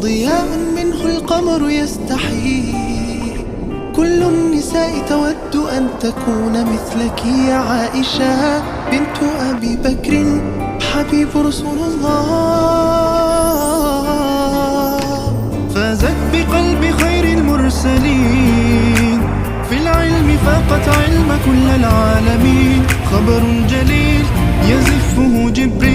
ضياء منه القمر يستحي. كل النساء تود أن تكون مثلك يا عائشة بنت أبي بكر حبيب رسول الله. فازت بقلب خير المرسلين، في العلم فاقت علم كل العالمين. خبر جليل يزفه جبريل